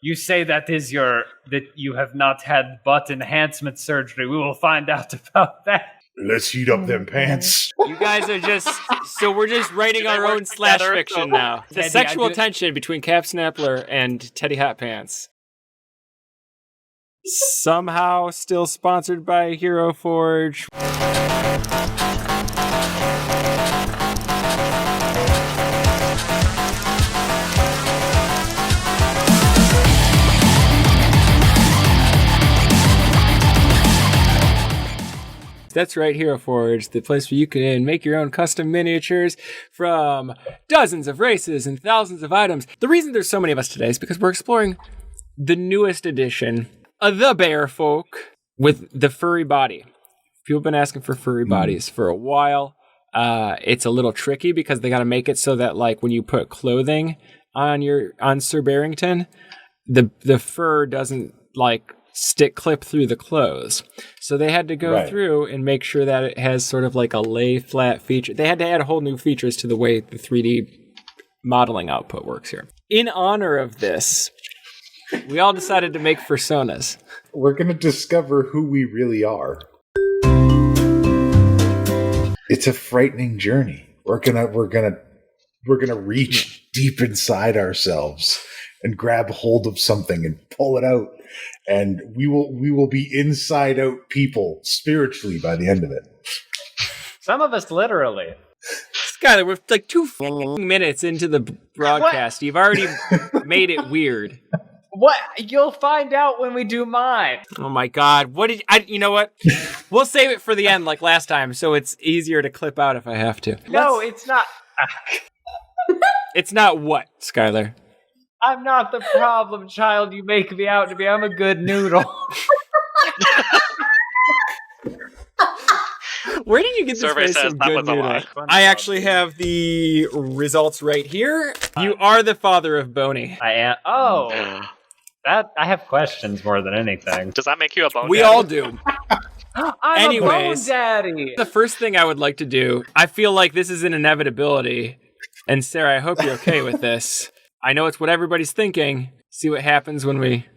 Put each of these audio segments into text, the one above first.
You say that you have not had butt enhancement surgery. We will find out about that. Let's heat up them pants. You guys are we're just writing our own slash fiction now. The sexual tension between Cap Snappler and Teddy Hot Pants. Somehow still sponsored by Hero Forge. That's right, Hero Forge, the place where you can make your own custom miniatures from dozens of races and thousands of items. The reason there's so many of us today is because we're exploring the newest edition of the Bear Folk with the furry body. People have been asking for furry bodies for a while. It's a little tricky because they got to make it so that, like, when you put clothing on Sir Barrington, the fur doesn't like stick clip through the clothes. So they had to go through and make sure that it has sort of like a lay flat feature. They had to add a whole new features to the way the 3D modeling output works here. In honor of this, we all decided to make fursonas. We're going to discover who we really are. It's a frightening journey. We're gonna reach deep inside ourselves and grab hold of something and pull it out. And we will be inside out people spiritually by the end of it. Some of us literally. Skylar, we're like 2 minutes into the broadcast. What? You've already made it weird. What? You'll find out when we do mine. Oh my God. You know what? We'll save it for the end like last time, so it's easier to clip out if I have to. No, it's not. It's not what, Skylar? I'm not the problem child you make me out to be. I'm a good noodle. Where did you get this face from good noodle? I actually have the results right here. You are the father of Boney. I am. Oh. That I have questions more than anything. Does that make you a bone We daddy? all do. Anyways, a bone daddy. The first thing I would like to do, I feel like this is an inevitability. And Sarah, I hope you're okay with this. I know it's what everybody's thinking. See what happens when we...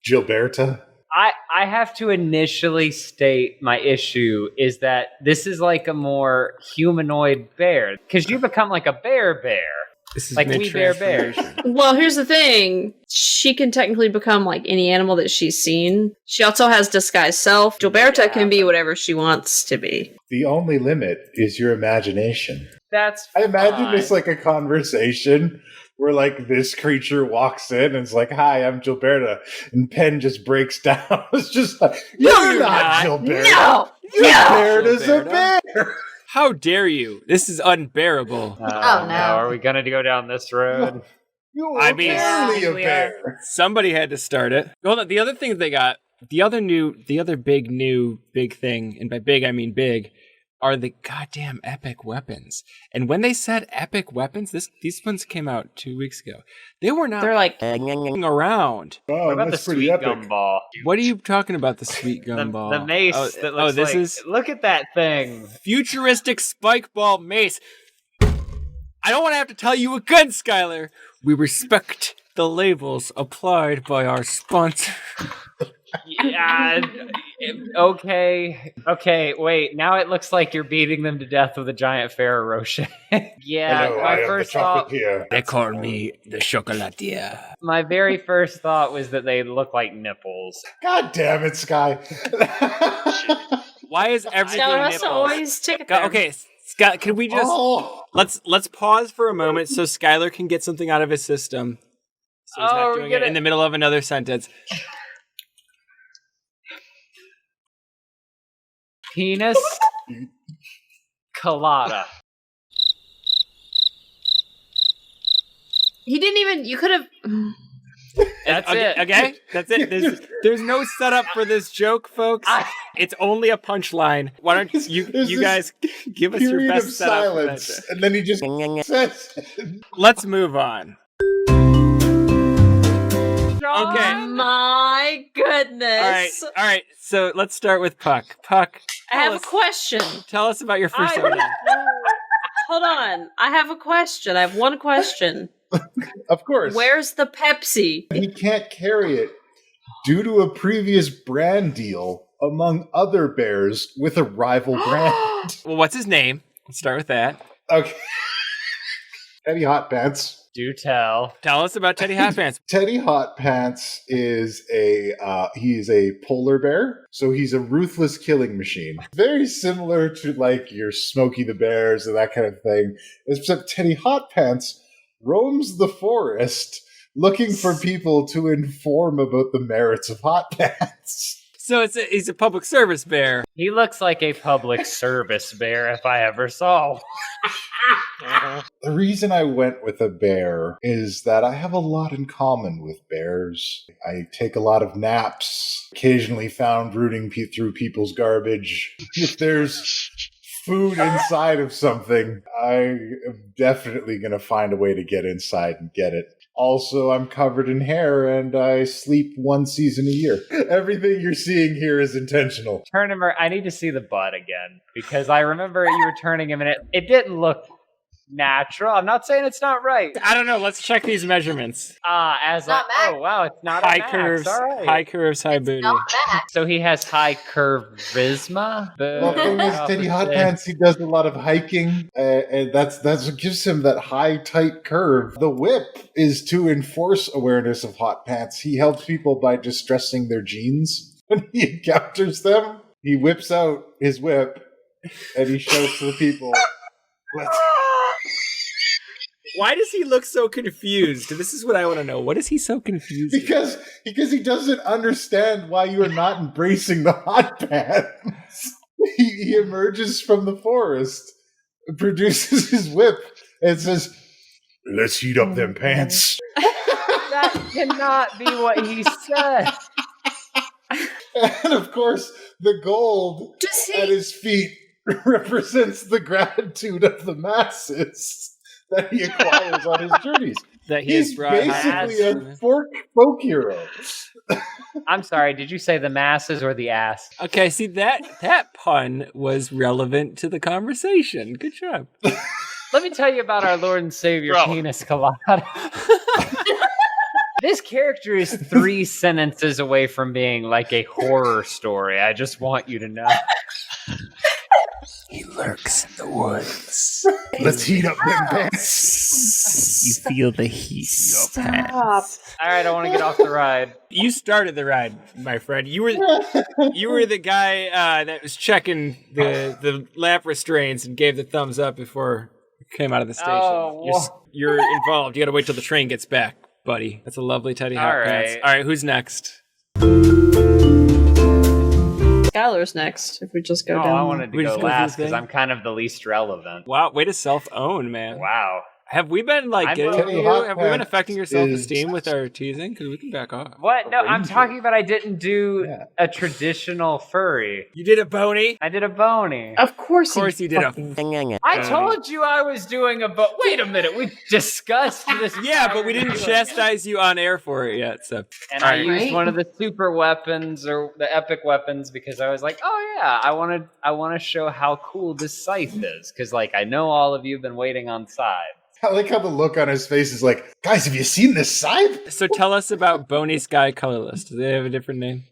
Gilberta? I have to initially state my issue is that this is like a more humanoid bear. Because you become like a bear. This is like we bear. Well, here's the thing. She can technically become like any animal that she's seen. She also has disguised self. Gilberta can be whatever she wants to be. The only limit is your imagination. That's I imagine it's like a conversation where like this creature walks in and it's like, "Hi, I'm Gilberta," and Penn just breaks down. It's just like, "You're not Gilberta. No, Gilberta's a bear." How dare you? This is unbearable. Oh, no. Are we going to go down this road? You're barely a bear. Somebody had to start it. Hold on. The other thing they got, the other big thing, and by big I mean big, are the goddamn epic weapons. And when they said epic weapons, these ones came out 2 weeks ago. They were not. They're like around. Oh, what about the sweet gumball? What are you talking about? The sweet gumball? The mace that looks this like. Is look at that thing. Futuristic spike ball mace. I don't want to have to tell you again, Skylar. We respect the labels applied by our sponsor. Yeah. Okay. Wait. Now it looks like you're beating them to death with a giant Ferrero Rocher. Yeah. Hello, my first thought. They call me the chocolatier. My very first thought was that they look like nipples. God damn it, Sky. Why is everything nipples? always take it there. Okay, Scott, can we just let's pause for a moment so Skylar can get something out of his system. So he's not doing it in the middle of another sentence. Penis colada. He didn't even. You could have. That's it. Okay, that's it. There's no setup for this joke, folks. It's only a punchline. Why don't you guys give us your best setup? Silence, and then he just says, "Let's move on." Okay. Oh my goodness. All right. So let's start with Puck. Puck, I have a question. Tell us about your persona. Hold on. I have a question. I have one question. Of course. Where's the Pepsi? He can't carry it due to a previous brand deal among other bears with a rival brand. Well, what's his name? Let's start with that. Okay. Teddy Hot Pants. Do tell. Tell us about Teddy Hotpants. Teddy Hot Pants is he is a polar bear, so he's a ruthless killing machine. Very similar to like your Smokey the Bears and that kind of thing, except Teddy Hot Pants roams the forest looking for people to inform about the merits of hot pants. So he's a public service bear. He looks like a public service bear if I ever saw one. The reason I went with a bear is that I have a lot in common with bears. I take a lot of naps, occasionally found rooting through people's garbage. If there's food inside of something, I am definitely going to find a way to get inside and get it. Also, I'm covered in hair and I sleep one season a year. Everything you're seeing here is intentional. Turn him. I need to see the butt again because I remember you were turning him, and it didn't look natural. I'm not saying it's not right. I don't know. Let's check these measurements. Oh wow, it's not High a max. curves, All right. high curves, high booty. So he has high curvarisma. Well, the thing is, Teddy Hot Pants, he does a lot of hiking, and that's what gives him that high, tight curve. The whip is to enforce awareness of hot pants. He helps people by distressing their jeans. When he encounters them, he whips out his whip, and he shows to the people, Why does he look so confused? This is what I want to know. What is he so confused? Because he doesn't understand why you are not embracing the hot pants. He emerges from the forest, produces his whip, and says, "Let's heat up them pants." That cannot be what he said. And of course, the gold at his feet represents the gratitude of the masses that he acquires on his journeys. That He's basically a folk hero. I'm sorry, did you say the masses or the ass? Okay, see, that pun was relevant to the conversation. Good job. Let me tell you about our Lord and Savior, Penis Colada. This character is 3 sentences away from being like a horror story. I just want you to know. He lurks in the woods. Let's heat up them pants. You feel the heat in your pants. All right, I want to get off the ride. You started the ride, my friend. You were the guy that was checking the lap restraints and gave the thumbs up before you came out of the station. Oh, you're involved. You got to wait till the train gets back, buddy. That's a lovely Teddy Hot Pants. All right, who's next? Skylar's next, if we just go down. I wanted to go last because I'm kind of the least relevant. Wow, way to self-own, man. Wow. Have we been like getting Teddy you? Hot Have we been Pants affecting your self-esteem with our teasing? Because we can back off. What? No, I'm talking about I didn't do a traditional furry. You did a Boney? I did a Boney. Of course you did a... I told you I was doing a Wait a minute, we discussed this. Yeah, but we didn't chastise you on air for it yet, so... And I used one of the super weapons or the epic weapons because I was like, oh yeah, I want to show how cool this scythe is because like I know all of you have been waiting on scythe. I like how the look on his face is like, guys, have you seen this scythe? So tell us about Boney Sky Colorless. Do they have a different name?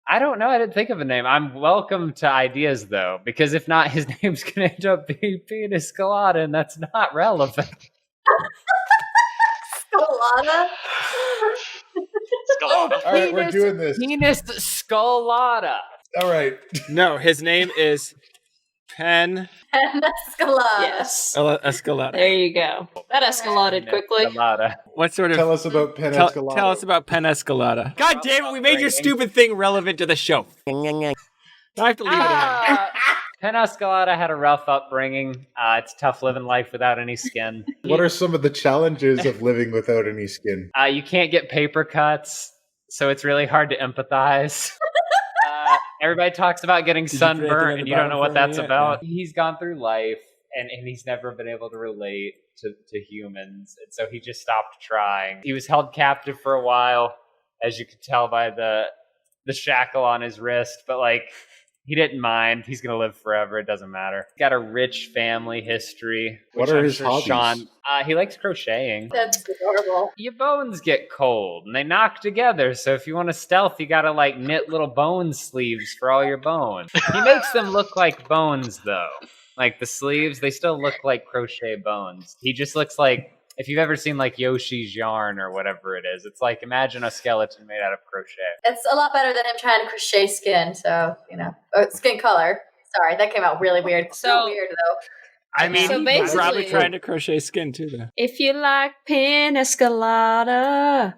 I don't know. I didn't think of a name. I'm welcome to ideas, though, because if not, his name's going to end up being Penis Colada, and that's not relevant. Colada? All right, we're doing this. Penis Scolada. All right. No, his name is Pen Escalada. Yes. Escalada. There you go. That escaladed quickly. Escalada. What sort of... Tell us about Pen Escalada. Tell us about Pen Escalada. God damn it, we made your stupid thing relevant to the show. I have to leave it in there. Pen Escalada had a rough upbringing. It's tough living life without any skin. What are some of the challenges of living without any skin? You can't get paper cuts, so it's really hard to empathize. Everybody talks about getting sunburnt, and you don't know what that's about. Yeah. He's gone through life, and he's never been able to relate to humans, and so he just stopped trying. He was held captive for a while, as you could tell by the shackle on his wrist, but like He didn't mind. He's going to live forever. It doesn't matter. He's got a rich family history. What are his hobbies? Sean, he likes crocheting. That's adorable. Your bones get cold and they knock together. So if you want to stealth, you got to like knit little bone sleeves for all your bones. He makes them look like bones though. Like the sleeves, they still look like crochet bones. He just looks like, if you've ever seen like Yoshi's yarn or whatever it is, it's like imagine a skeleton made out of crochet. It's a lot better than him trying to crochet skin, so, or skin color. Sorry, that came out really weird. So weird, though. I mean, So he's probably basically- trying to crochet skin too, though. If you like pina colada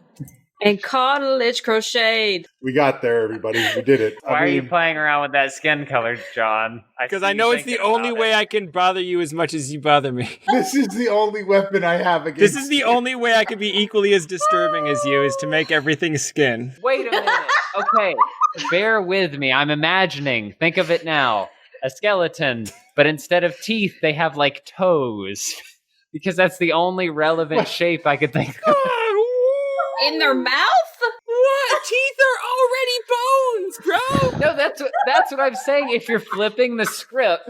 and cartilage crocheted. We got there, everybody. We did it. Why are you playing around with that skin color, John? Because I know it's the only way I can bother you as much as you bother me. This is the only weapon I have against This is the only way I can be equally as disturbing as you, is to make everything skin. Wait a minute. Okay, bear with me. I'm imagining. Think of it now. A skeleton, but instead of teeth, they have like toes. Because that's the only relevant shape I could think of. In their mouth? What? Teeth are already bones, bro! No, that's what I'm saying. If you're flipping the script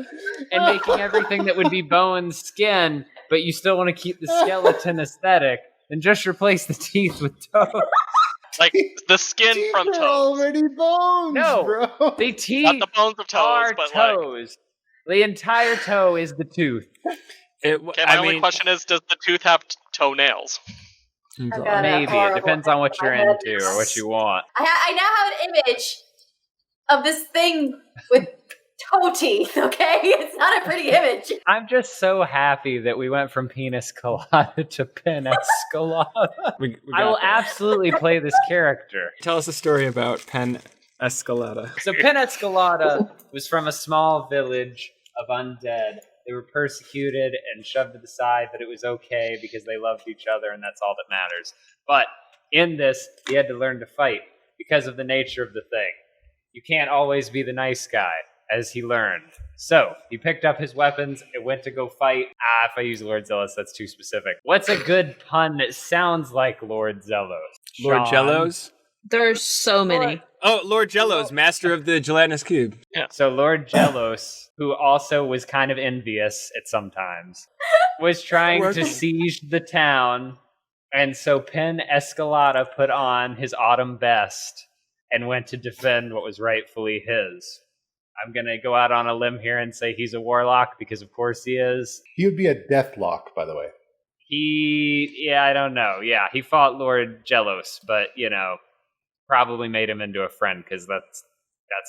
and making everything that would be bone skin, but you still want to keep the skeleton aesthetic, then just replace the teeth with toes. Like the skin from They're toes. already bones, No. bro. The teeth Not the bones of toes, are but like. toes. The entire toe is the tooth. Okay, my only question is, does the tooth have toenails? I've got a Maybe. It horrible depends on what you're head. into or what you want. I now have an image of this thing with toe teeth, okay? It's not a pretty image. I'm just so happy that we went from penis colada to pen escalada. We I will got there. absolutely play this character. Tell us a story about Pen Escalada. So Pen Escalada was from a small village of undead. They were persecuted and shoved to the side, but it was okay because they loved each other and that's all that matters. But in this, he had to learn to fight because of the nature of the thing. You can't always be the nice guy, as he learned. So he picked up his weapons and went to go fight. If I use Lord Zealous, that's too specific. What's a good pun that sounds like Lord Zealous? Lord Sean? Jellos? There's so many. Oh, Lord Jellos, master of the gelatinous cube. So Lord Jellos, who also was kind of envious at some times, was trying to siege the town, and so Pen Escalada put on his autumn best and went to defend what was rightfully his. I'm going to go out on a limb here and say he's a warlock, because of course he is. He would be a deathlock, by the way. I don't know. Yeah, he fought Lord Jellos, but, probably made him into a friend, because that's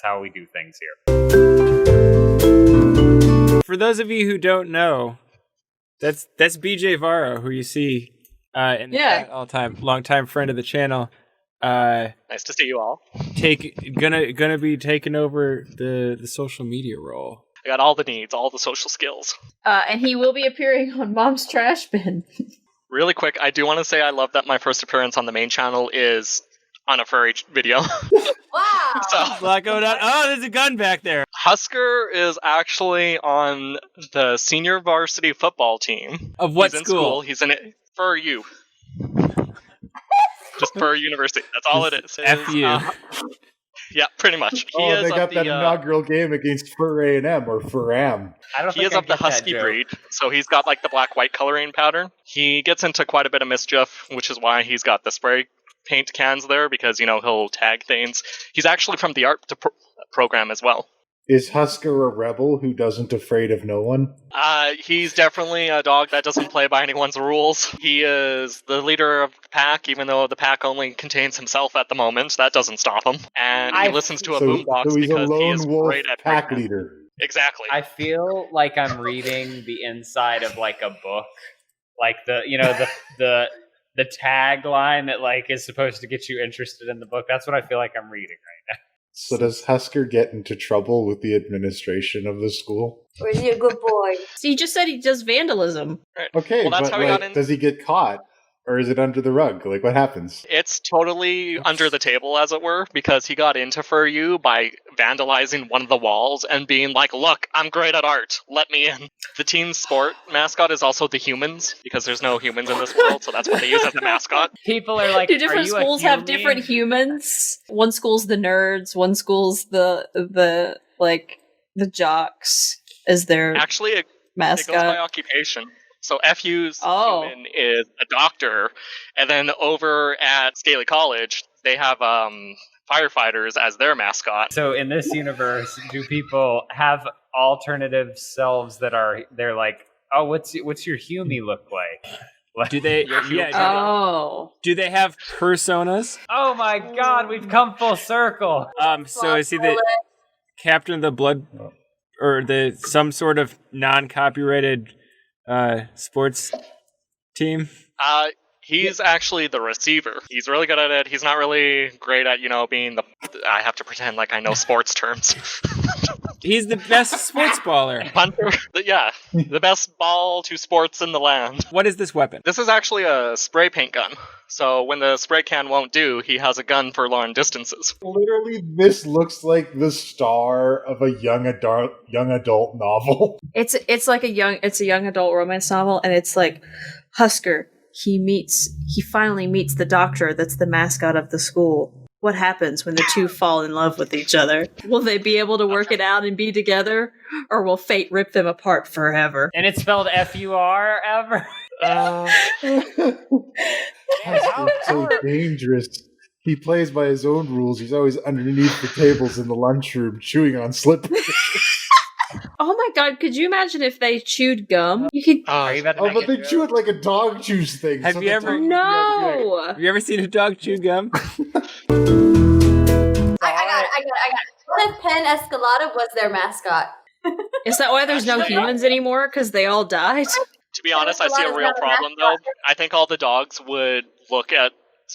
how we do things here. For those of you who don't know, that's BJ Varro, who you see in the chat all time, longtime friend of the channel. Nice to see you all. Gonna be taking over the social media role. I got all the needs, all the social skills. And he will be appearing on Mom's Trash Bin. Really quick, I do want to say I love that my first appearance on the main channel is on a furry video. Wow. So Lot going on. Oh, there's a gun back there. Husker is actually on the senior varsity football team. Of what He's in school? He's in it for you. Just for university. That's all it is. F you. Yeah, pretty much. They got that inaugural game against Fur A&M or Fur-Am. He is of the husky breed, so he's got like the black-white coloring pattern. He gets into quite a bit of mischief, which is why he's got the spray paint cans there, because, he'll tag things. He's actually from the art program as well. Is Husker a rebel who doesn't afraid of no one? He's definitely a dog that doesn't play by anyone's rules. He is the leader of the pack, even though the pack only contains himself at the moment. That doesn't stop him. And he listens to a boombox so he's because a he lone is wolf great at pack breaking. leader. Exactly. I feel like I'm reading the inside of like a book, like the tagline that like is supposed to get you interested in the book. That's what I feel like I'm reading right now. So does Husker get into trouble with the administration of the school? Or is he a good boy? He just said he does vandalism. Right. Okay, Well, that's but how he got in. does he get caught? Or is it under the rug? Like, what happens? It's totally under the table, as it were, because he got into For You by vandalizing one of the walls and being like, look, I'm great at art, let me in. The team sport mascot is also the humans, because there's no humans in this world, so that's what they use as the mascot. People are like, Two different "Are you a schools have human?" different humans. One school's the nerds, one school's the like the jocks as their Actually, it goes by mascot? occupation. So FU's Oh. human is a doctor, and then over at Scaly College, they have firefighters as their mascot. So in this universe, do people have alternative selves that they're like, oh, what's your Humi look like? Do they? Do they have personas? Oh my God, we've come full circle. So is he the captain of the blood, or the some sort of non-copyrighted sports team? He's actually the receiver. He's really good at it. He's not really great at, being I have to pretend like I know sports terms. He's the best sports baller. Punter. Yeah, the best ball to sports in the land. What is this weapon? This is actually a spray paint gun. So when the spray can won't do, he has a gun for long distances. Literally, this looks like the star of a young adult novel. It's like a young adult romance novel, and it's like Husker. He finally meets the doctor that's the mascot of the school. What happens when the two fall in love with each other? Will they be able to work it out and be together? Or will fate rip them apart forever? And it's spelled F-U-R ever? It's so dangerous. He plays by his own rules. He's always underneath the tables in the lunchroom chewing on slippers. Oh my God, could you imagine if they chewed gum? You could... but they chew it like a dog chews thing. Have you ever... No! Have you ever seen a dog chew gum? I got it. What if Penn Escalada was their mascot? Is that why there's no humans anymore? Because they all died? To be honest, I see a real problem, though. I think all the dogs would look at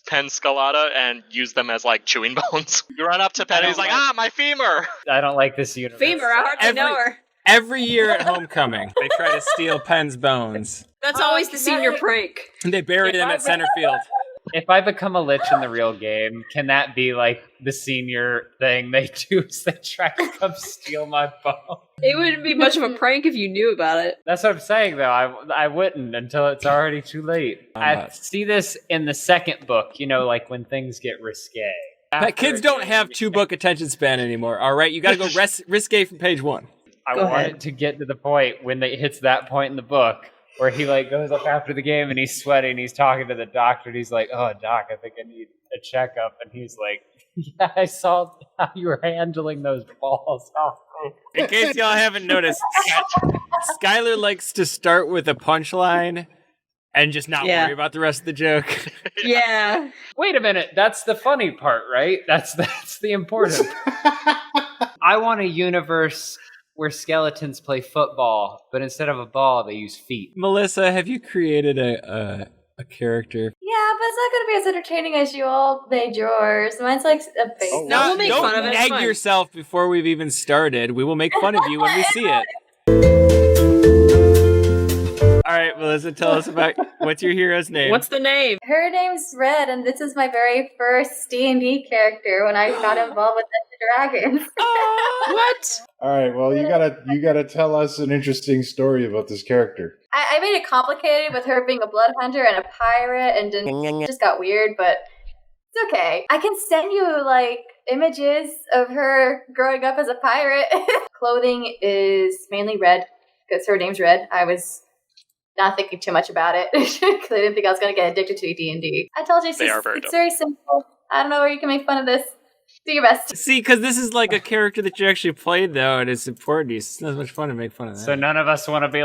Penn Scalata and use them as, chewing bones. You run up to Penn and he's like, my femur! I don't like this universe. Femur, I hardly know her. Every year at homecoming, they try to steal Penn's bones. That's always the senior prank. And they bury them at center field. If I become a lich in the real game, can that be the senior thing they do is they try to come steal my bone? It wouldn't be much of a prank if you knew about it. That's what I'm saying, though. I wouldn't until it's already too late. I see this in the second book, when things get risque. But kids don't have 2-book attention span anymore, all right? You got to go risque from page 1. I want it to get to the point when it hits that point in the book where he goes up after the game and he's sweating, he's talking to the doctor, and he's like, "Oh, doc, I think I need a checkup." And he's like, "Yeah, I saw how you were handling those balls." In case y'all haven't noticed, Skylar likes to start with a punchline and just not worry about the rest of the joke. Yeah. Wait a minute, that's the funny part, right? That's the important part. I want a universe where skeletons play football, but instead of a ball, they use feet. Melissa, have you created a character? Yeah, but it's not going to be as entertaining as you all made yours. Mine's a face. No, we'll make fun of it. Don't nag yourself before we've even started. We will make fun of you when we see it. All right, Melissa, tell us about what's your hero's name? What's the name? Her name's Red, and this is my very first D&D character when I got involved with the Dragons. What? All right, well, you gotta tell us an interesting story about this character. I made it complicated with her being a blood hunter and a pirate, and it just got weird, but it's okay. I can send you, images of her growing up as a pirate. Clothing is mainly red, because her name's Red. I was not thinking too much about it, because I didn't think I was going to get addicted to D&D. I told you, it's very simple. I don't know where you can make fun of this. Do your best. See, because this is a character that you actually played, though, and it's important to you. It's not as much fun to make fun of that. So none of us want to be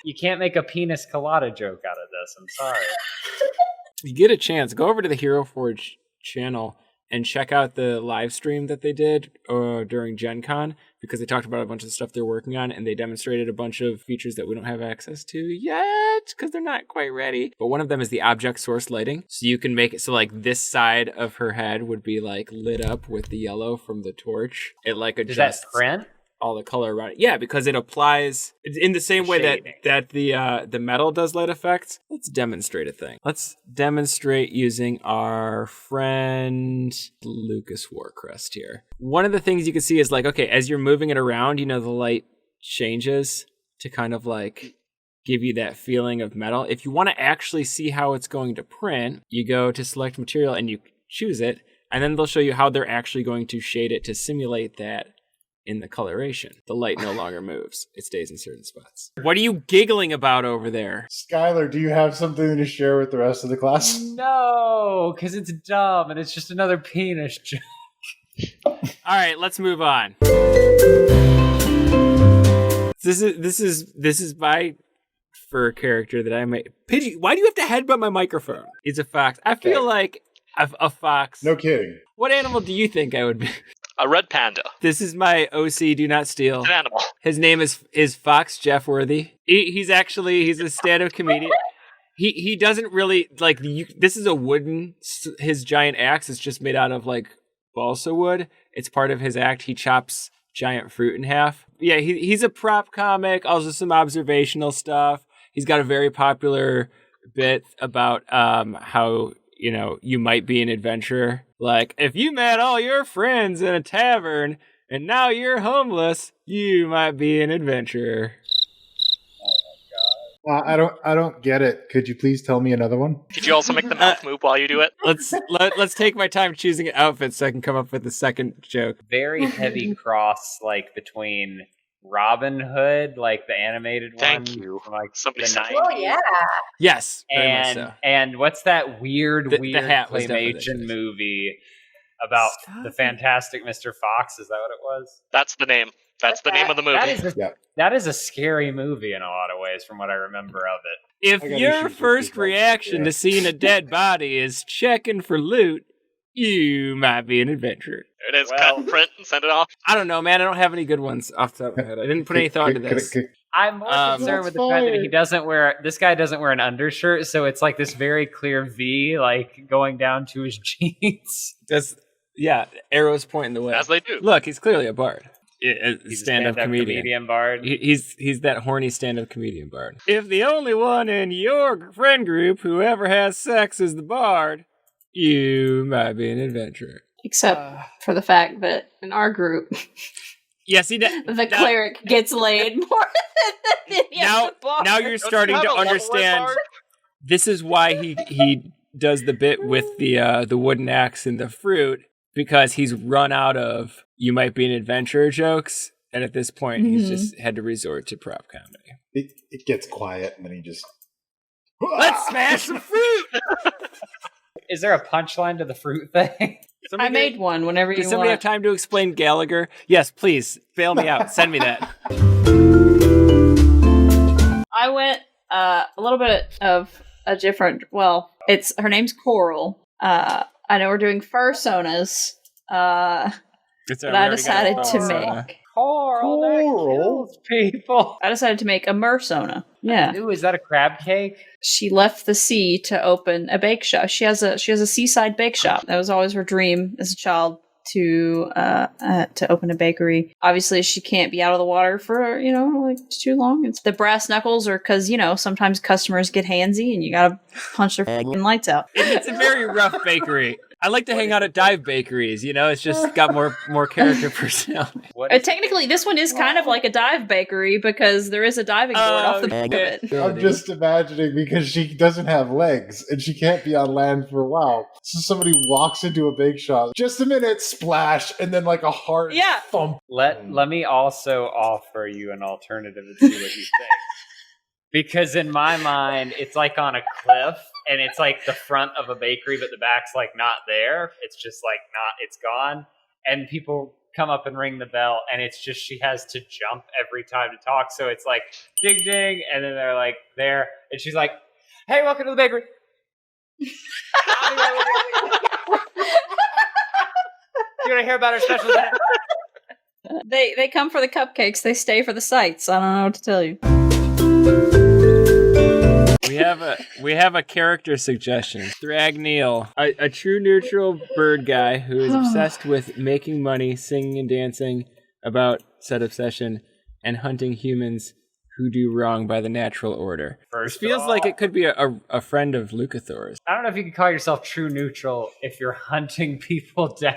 you can't make a penis colada joke out of this. I'm sorry. If you get a chance, go over to the Hero Forge channel and check out the live stream that they did during Gen Con, because they talked about a bunch of stuff they're working on, and they demonstrated a bunch of features that we don't have access to yet because they're not quite ready. But one of them is the object source lighting. So you can make it so this side of her head would be lit up with the yellow from the torch. It adjusts. Does that print? All the color around it. Yeah, because it applies in the same way that the metal does light effects. Let's demonstrate a thing. Let's demonstrate using our friend Lucas Warcrest here. One of the things you can see is as you're moving it around, the light changes to kind of give you that feeling of metal. If you want to actually see how it's going to print, you go to select material and you choose it. And then they'll show you how they're actually going to shade it to simulate that in the coloration. The light no longer moves. It stays in certain spots. What are you giggling about over there? Skylar, do you have something to share with the rest of the class? No, because it's dumb and it's just another penis joke. All right, let's move on. This is my fur character that I made. Pidgey, why do you have to headbutt my microphone? He's a fox. I feel like a fox. No kidding. What animal do you think I would be? A red panda. This is my OC, do not steal. An animal. His name is Fox Jeff Worthy. He's a stand-up comedian. He doesn't really, like, this is a wooden, his giant axe is just made out of, like, balsa wood. It's part of his act. He chops giant fruit in half. Yeah, he's a prop comic, also some observational stuff. He's got a very popular bit about how, you know, you might be an adventurer. Like, if you met all your friends in a tavern and now you're homeless, you might be an adventurer. I don't get it. Could you please tell me another one? Could you also make the mouth move while you do it? Let's take my time choosing outfits so I can come up with the second joke. Very heavy cross, like, between Robin Hood, like the animated one. Thank you. From, like, Somebody the said 90s. Oh, yeah. Yes, very much so. And what's that weird The hat was definitely claymation this. movie about the Fantastic Mr. Fox? Is that what it was? That's the name. That's the name of the movie. That is a scary movie in a lot of ways, from what I remember of it. If your first reaction to seeing a dead body is checking for loot, you might be an adventurer. There it is. Cut, print, and send it off. I don't know, man. I don't have any good ones off the top of my head. I didn't put any thought into this. I'm more concerned with the fact that this guy doesn't wear an undershirt, so it's like this very clear V, like, going down to his jeans. Arrows pointing the way. As they do. Look, he's clearly a bard. He's Stand-up comedian bard. He's that horny stand-up comedian bard. If the only one in your friend group who ever has sex is the bard, you might be an adventurer. Except for the fact that in our group, yes, he does. the cleric gets laid more than the other bard. Now you're starting to understand. This is why he does the bit with the wooden axe and the fruit, because he's run out of "you might be an adventurer" jokes, and at this point he's just had to resort to prop comedy. It gets quiet, and then he just let's smash some fruit. Is there a punchline to the fruit thing? I made one whenever you want. Does somebody have time to explain Gallagher? Yes, please. Bail me out. Send me that. I went a little bit of a different, her name's Coral. I know we're doing fursonas, but I decided to make... Coral that kills people. I decided to make a Mersona. Yeah. Ooh, is that a crab cake? She left the sea to open a bake shop. She has a seaside bake shop. That was always her dream as a child, to open a bakery. Obviously, she can't be out of the water for too long. It's the brass knuckles, or because sometimes customers get handsy and you gotta punch their fucking lights out. It's a very rough bakery. I like to hang out at dive bakeries. It's just got more character personality. Technically, this one is kind of like a dive bakery because there is a diving board off the back of it. I'm just imagining, because she doesn't have legs and she can't be on land for a while. So somebody walks into a bake shop, just a minute, splash, and then like a hard thump. Let me also offer you an alternative and see what you think. Because in my mind, it's like on a cliff, and it's like the front of a bakery, but the back's like not there. It's just like it's gone. And people come up and ring the bell, and it's just she has to jump every time to talk. So it's like, ding, ding, and then they're like there, and she's like, hey, welcome to the bakery. You want to hear about our special event? They come for the cupcakes, they stay for the sights. I don't know what to tell you. We have a character suggestion. Thragneal, a true neutral bird guy who is obsessed with making money, singing and dancing about said obsession, and hunting humans who do wrong by the natural order. First feels like it could be a friend of Lucathor's. I don't know if you can call yourself true neutral if you're hunting people down.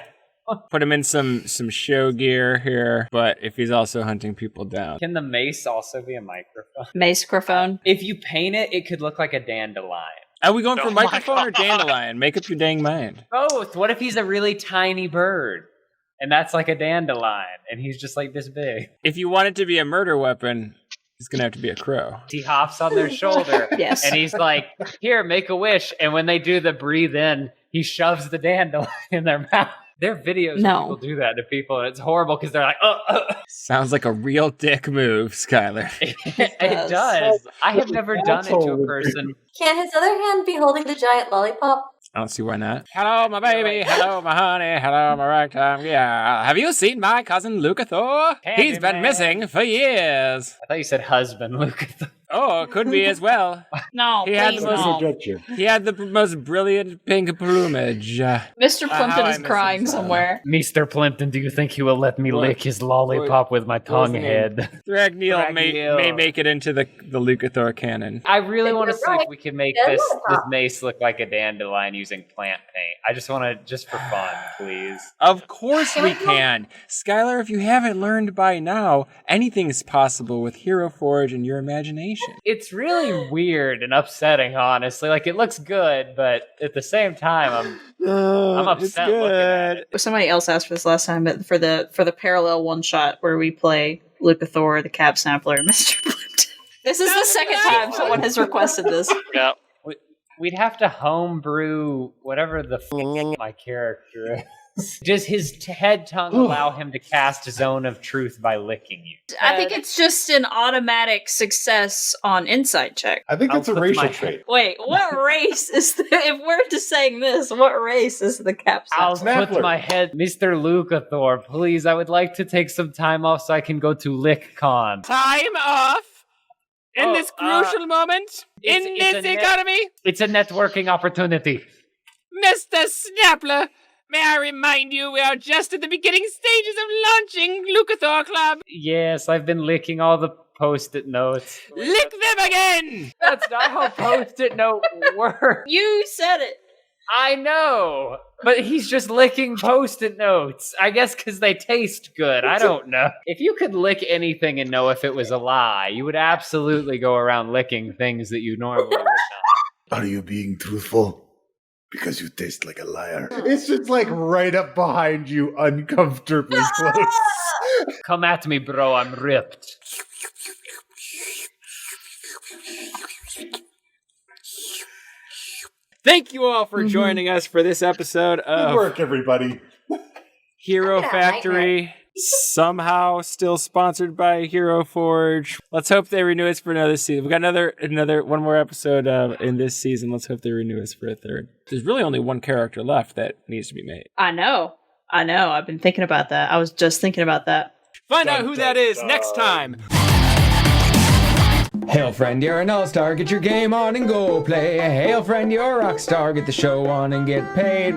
Put him in some show gear here, but if he's also hunting people down. Can the mace also be a microphone? Mace-crophone. If you paint it, it could look like a dandelion. Are we going for Oh my microphone or God. dandelion? Make up your dang mind. Both. What if he's a really tiny bird? And that's like a dandelion, and he's just like this big. If you want it to be a murder weapon, it's going to have to be a crow. He hops on their shoulder, Yes. and he's like, here, make a wish. And when they do the breathe in, he shoves the dandelion in their mouth. There are videos No. where people do that to people, and it's horrible because they're like, Sounds like a real dick move, Skylar. It does. I have never done it to a person. Can his other hand be holding the giant lollipop? I don't see why not. Hello, my baby. Hello, my honey. Hello, my ragtime. Yeah. Have you seen my cousin Lucathor? He's been missing for years. I thought you said husband, Lucas. Oh, it could be as well. No, He had please the most- no. He had the most brilliant pink plumage. Mr. how Plimpton I is miss crying him. somewhere. Mr. Plimpton, do you think he will let me What? lick his lollipop with my What was tongue the name? head? Thragneil may Thragneil. make it into the Lucathor canon. I really want to You're see right. if we can make Yeah, this lollipop. mace look like a dandelion using plant paint. I just want to, just for fun, please. Of course we can. Skylar, if you haven't learned by now, anything is possible with Hero Forge and your imagination. It's really weird and upsetting, honestly. Like, it looks good, but at the same time, I'm upset looking at it. Somebody else asked for this last time, but for the parallel one shot where we play Lucathor, the Cap Sampler, and Mr. Plimpton. This is the second time someone has requested this. Yeah. We'd have to homebrew whatever the my character is. Does his head tongue allow him to cast Zone of Truth by licking you? I think it's just an automatic success on insight check. I think I'll it's a put racial my- trait. Wait, what race is the, if we're just saying this, what race is the Cap I'll Sampler? put my head, Mr. Lucathor, please. I would like to take some time off so I can go to LickCon. Time off in Oh, this crucial moment in it's this a net- economy. It's a networking opportunity. Mr. Snappler, may I remind you we are just at the beginning stages of launching Lucathor Club. Yes, I've been licking all the post-it notes. Lick them again! That's not how post-it note works. You said it. I know, but he's just licking post-it notes. I guess because they taste good. I don't know. If you could lick anything and know if it was a lie, you would absolutely go around licking things that you normally would not. Are you being truthful? Because you taste like a liar. It's just like right up behind you, uncomfortably close. Come at me, bro. I'm ripped. Thank you all for joining us for this episode Good of work, everybody. Hero Yeah, Factory. Somehow still sponsored by Hero Forge. Let's hope they renew us for another season. We got another one more episode in this season. Let's hope they renew us for a third. There's really only one character left that needs to be made. I know. I've been thinking about that. I was just thinking about that. Find out who that is next time. Hail friend, you're an all-star, get your game on and go play. Hail friend, you're a rock star, get the show on and get paid.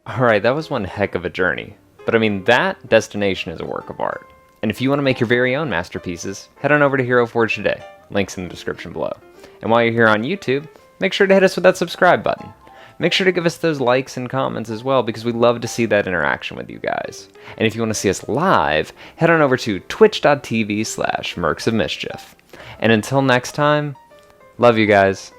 Alright, that was one heck of a journey. But I mean, that destination is a work of art. And if you want to make your very own masterpieces, head on over to Hero Forge today. Links in the description below. And while you're here on YouTube, make sure to hit us with that subscribe button. Make sure to give us those likes and comments as well, because we love to see that interaction with you guys. And if you want to see us live, head on over to twitch.tv/Mercs of Mischief. And until next time, love you guys.